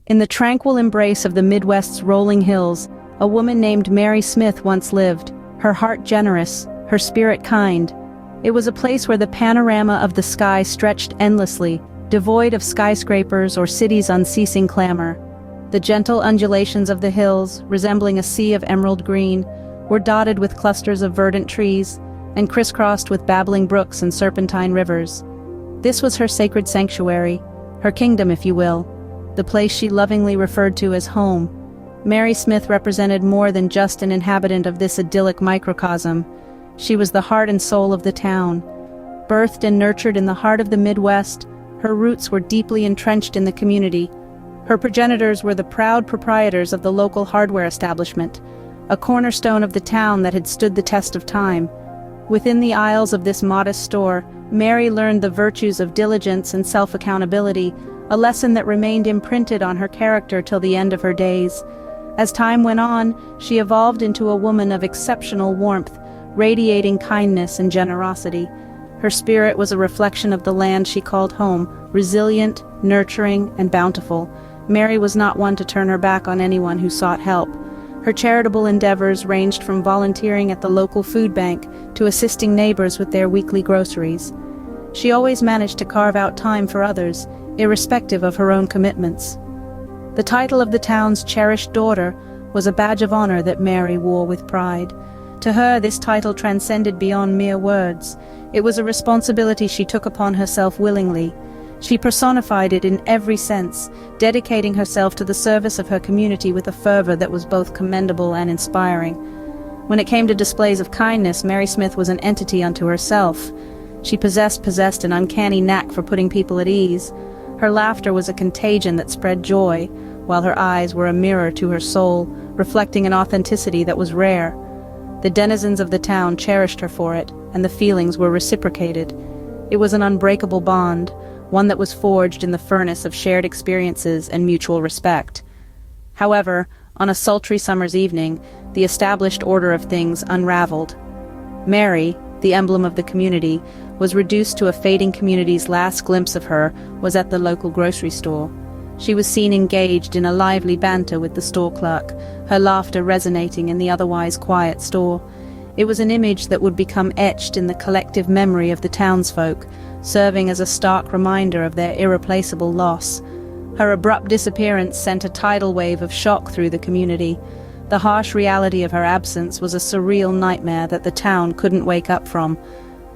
In the tranquil embrace of the Midwest's rolling hills, a woman named Mary Smith once lived, her heart generous, her spirit kind. It was a place where the panorama of the sky stretched endlessly, devoid of skyscrapers or cities' unceasing clamor. The gentle undulations of the hills, resembling a sea of emerald green, were dotted with clusters of verdant trees, and crisscrossed with babbling brooks and serpentine rivers. This was her sacred sanctuary, her kingdom if you will, the place she lovingly referred to as home. Mary Smith represented more than just an inhabitant of this idyllic microcosm. She was the heart and soul of the town. Birthed and nurtured in the heart of the Midwest, her roots were deeply entrenched in the community. Her progenitors were the proud proprietors of the local hardware establishment, a cornerstone of the town that had stood the test of time. Within the aisles of this modest store, Mary learned the virtues of diligence and self-accountability, a lesson that remained imprinted on her character till the end of her days. As time went on, she evolved into a woman of exceptional warmth, radiating kindness and generosity. Her spirit was a reflection of the land she called home, resilient, nurturing, and bountiful. Mary was not one to turn her back on anyone who sought help. Her charitable endeavors ranged from volunteering at the local food bank to assisting neighbors with their weekly groceries. She always managed to carve out time for others, irrespective of her own commitments. The title of the town's cherished daughter was a badge of honor that Mary wore with pride. To her, this title transcended beyond mere words. It was a responsibility she took upon herself willingly. She personified it in every sense, dedicating herself to the service of her community with a fervor that was both commendable and inspiring. When it came to displays of kindness, Mary Smith was an entity unto herself. She possessed an uncanny knack for putting people at ease. Her laughter was a contagion that spread joy, while her eyes were a mirror to her soul, reflecting an authenticity that was rare. The denizens of the town cherished her for it, and the feelings were reciprocated. It was an unbreakable bond, one that was forged in the furnace of shared experiences and mutual respect. However, on a sultry summer's evening, the established order of things unraveled. Mary, the emblem of the community, was reduced to a fading community's last glimpse of her was at the local grocery store. She was seen engaged in a lively banter with the store clerk, her laughter resonating in the otherwise quiet store. It was an image that would become etched in the collective memory of the townsfolk, serving as a stark reminder of their irreplaceable loss. Her abrupt disappearance sent a tidal wave of shock through the community. The harsh reality of her absence was a surreal nightmare that the town couldn't wake up from.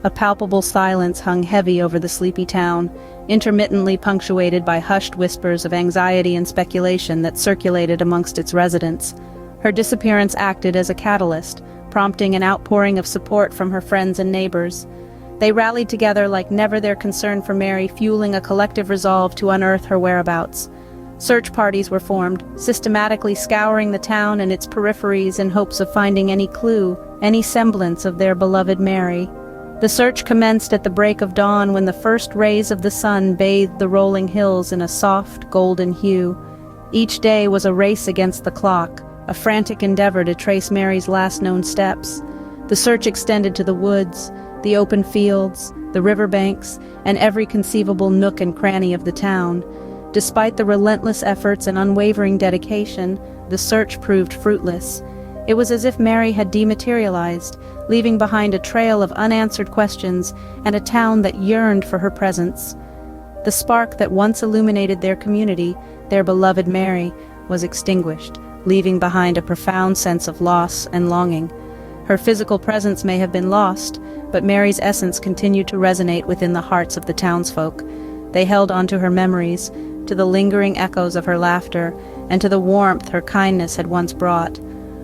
A palpable silence hung heavy over the sleepy town, intermittently punctuated by hushed whispers of anxiety and speculation that circulated amongst its residents. Her disappearance acted as a catalyst, prompting an outpouring of support from her friends and neighbors. They rallied together like never, their concern for Mary fueling a collective resolve to unearth her whereabouts. Search parties were formed, systematically scouring the town and its peripheries in hopes of finding any clue, any semblance of their beloved Mary. The search commenced at the break of dawn when the first rays of the sun bathed the rolling hills in a soft, golden hue. Each day was a race against the clock, a frantic endeavor to trace Mary's last known steps. The search extended to the woods, the open fields, the riverbanks, and every conceivable nook and cranny of the town. Despite the relentless efforts and unwavering dedication, the search proved fruitless. It was as if Mary had dematerialized, leaving behind a trail of unanswered questions and a town that yearned for her presence. The spark that once illuminated their community, their beloved Mary, was extinguished, leaving behind a profound sense of loss and longing. Her physical presence may have been lost, but Mary's essence continued to resonate within the hearts of the townsfolk. They held on to her memories, to the lingering echoes of her laughter, and to the warmth her kindness had once brought.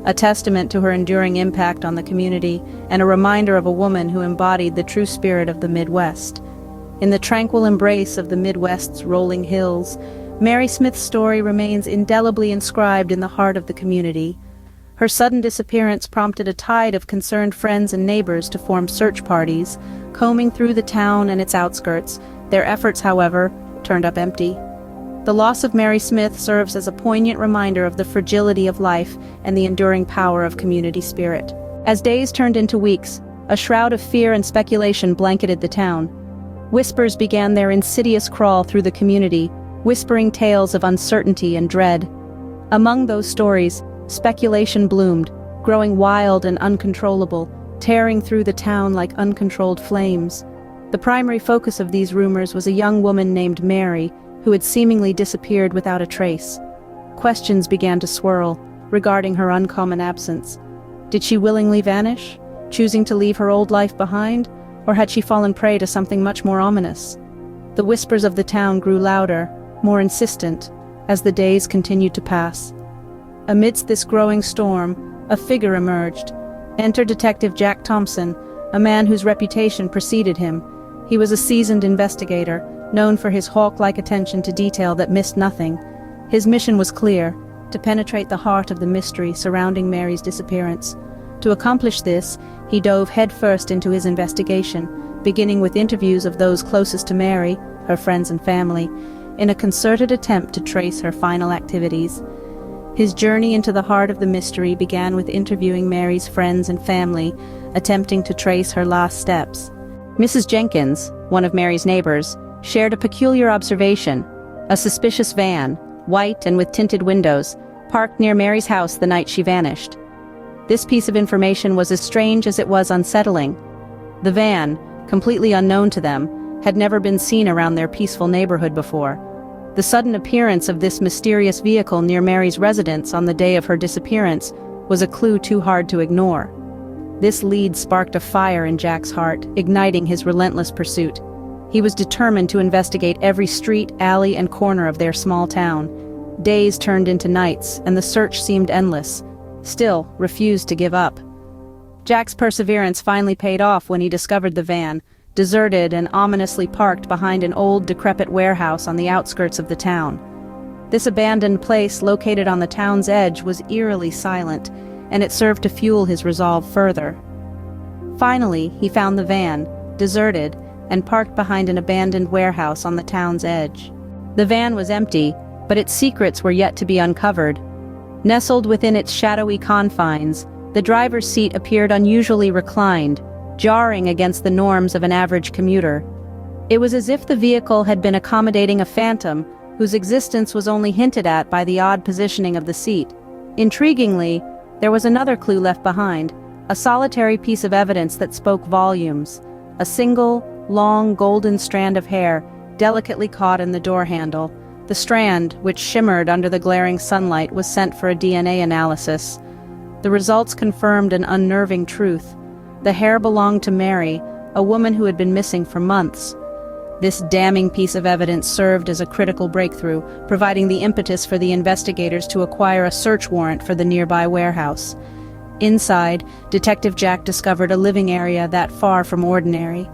A testament to her enduring impact on the community, and a reminder of a woman who embodied the true spirit of the Midwest. In the tranquil embrace of the Midwest's rolling hills, Mary Smith's story remains indelibly inscribed in the heart of the community. Her sudden disappearance prompted a tide of concerned friends and neighbors to form search parties, combing through the town and its outskirts. Their efforts, however, turned up empty. The loss of Mary Smith serves as a poignant reminder of the fragility of life and the enduring power of community spirit. As days turned into weeks, a shroud of fear and speculation blanketed the town. Whispers began their insidious crawl through the community, whispering tales of uncertainty and dread. Among those stories, speculation bloomed, growing wild and uncontrollable, tearing through the town like uncontrolled flames. The primary focus of these rumors was a young woman named Mary, who had seemingly disappeared without a trace. Questions began to swirl, regarding her uncommon absence. Did she willingly vanish, choosing to leave her old life behind, or had she fallen prey to something much more ominous? The whispers of the town grew louder, more insistent, as the days continued to pass. Amidst this growing storm, a figure emerged. Enter Detective Jack Thompson, a man whose reputation preceded him. He was a seasoned investigator, known for his hawk-like attention to detail that missed nothing. His mission was clear: to penetrate the heart of the mystery surrounding Mary's disappearance. To accomplish this, he dove headfirst into his investigation, beginning with interviews of those closest to Mary, her friends and family, in a concerted attempt to trace her final activities. His journey into the heart of the mystery began with interviewing Mary's friends and family, attempting to trace her last steps. Mrs. Jenkins, one of Mary's neighbors, shared a peculiar observation: a suspicious van, white and with tinted windows, parked near Mary's house the night she vanished. This piece of information was as strange as it was unsettling. The van, completely unknown to them, had never been seen around their peaceful neighborhood before. The sudden appearance of this mysterious vehicle near Mary's residence on the day of her disappearance was a clue too hard to ignore. This lead sparked a fire in Jack's heart, igniting his relentless pursuit. He was determined to investigate every street, alley, and corner of their small town. Days turned into nights, and the search seemed endless. Still, refused to give up. Jack's perseverance finally paid off when he discovered the van, deserted and ominously parked behind an old, decrepit warehouse on the outskirts of the town. This abandoned place, located on the town's edge, was eerily silent, and it served to fuel his resolve further. Finally, he found the van, deserted, and parked behind an abandoned warehouse on the town's edge. The van was empty, but its secrets were yet to be uncovered. Nestled within its shadowy confines, the driver's seat appeared unusually reclined, jarring against the norms of an average commuter. It was as if the vehicle had been accommodating a phantom whose existence was only hinted at by the odd positioning of the seat. Intriguingly, there was another clue left behind, a solitary piece of evidence that spoke volumes: a single, long, golden strand of hair, delicately caught in the door handle. The strand, which shimmered under the glaring sunlight, was sent for a DNA analysis. The results confirmed an unnerving truth. The hair belonged to Mary, a woman who had been missing for months. This damning piece of evidence served as a critical breakthrough, providing the impetus for the investigators to acquire a search warrant for the nearby warehouse. Inside, Detective Jack discovered a living area that far from ordinary.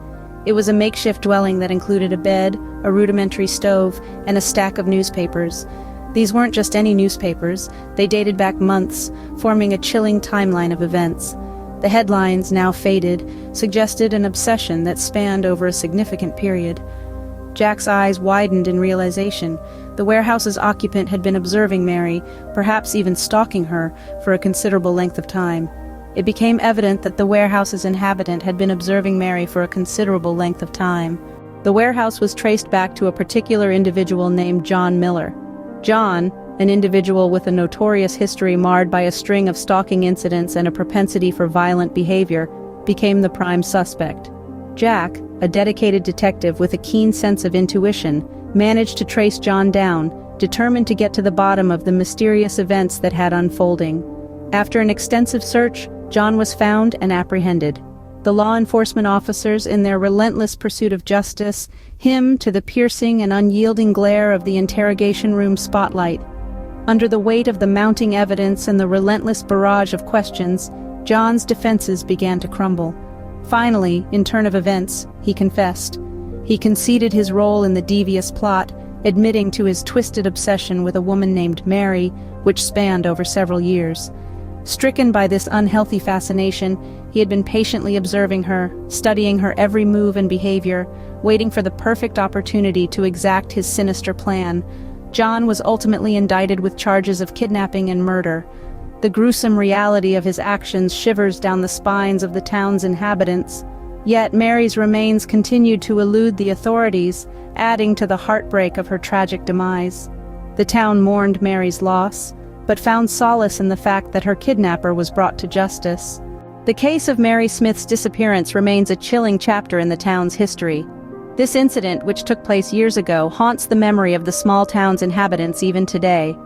It was a makeshift dwelling that included a bed, a rudimentary stove, and a stack of newspapers. These weren't just any newspapers, they dated back months, forming a chilling timeline of events. The headlines, now faded, suggested an obsession that spanned over a significant period. Jack's eyes widened in realization. The warehouse's occupant had been observing Mary, perhaps even stalking her, for a considerable length of time. It became evident that the warehouse's inhabitant had been observing Mary for a considerable length of time. The warehouse was traced back to a particular individual named John Miller. John, an individual with a notorious history marred by a string of stalking incidents and a propensity for violent behavior, became the prime suspect. Jack, a dedicated detective with a keen sense of intuition, managed to trace John down, determined to get to the bottom of the mysterious events that had unfolding. After an extensive search, John was found and apprehended. The law enforcement officers, in their relentless pursuit of justice, him to the piercing and unyielding glare of the interrogation room spotlight. Under the weight of the mounting evidence and the relentless barrage of questions, John's defenses began to crumble. Finally, in turn of events, he confessed. He conceded his role in the devious plot, admitting to his twisted obsession with a woman named Mary, which spanned over several years. Stricken by this unhealthy fascination, he had been patiently observing her, studying her every move and behavior, waiting for the perfect opportunity to exact his sinister plan. John was ultimately indicted with charges of kidnapping and murder. The gruesome reality of his actions shivers down the spines of the town's inhabitants. Yet Mary's remains continued to elude the authorities, adding to the heartbreak of her tragic demise. The town mourned Mary's loss, but found solace in the fact that her kidnapper was brought to justice. The case of Mary Smith's disappearance remains a chilling chapter in the town's history. This incident, which took place years ago, haunts the memory of the small town's inhabitants even today.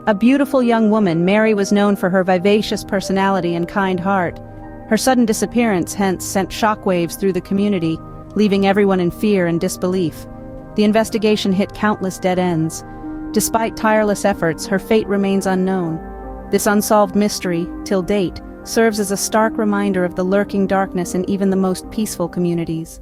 A beautiful young woman, Mary was known for her vivacious personality and kind heart. Her sudden disappearance hence sent shockwaves through the community, leaving everyone in fear and disbelief. The investigation hit countless dead ends. Despite tireless efforts, her fate remains unknown. This unsolved mystery, till date, serves as a stark reminder of the lurking darkness in even the most peaceful communities.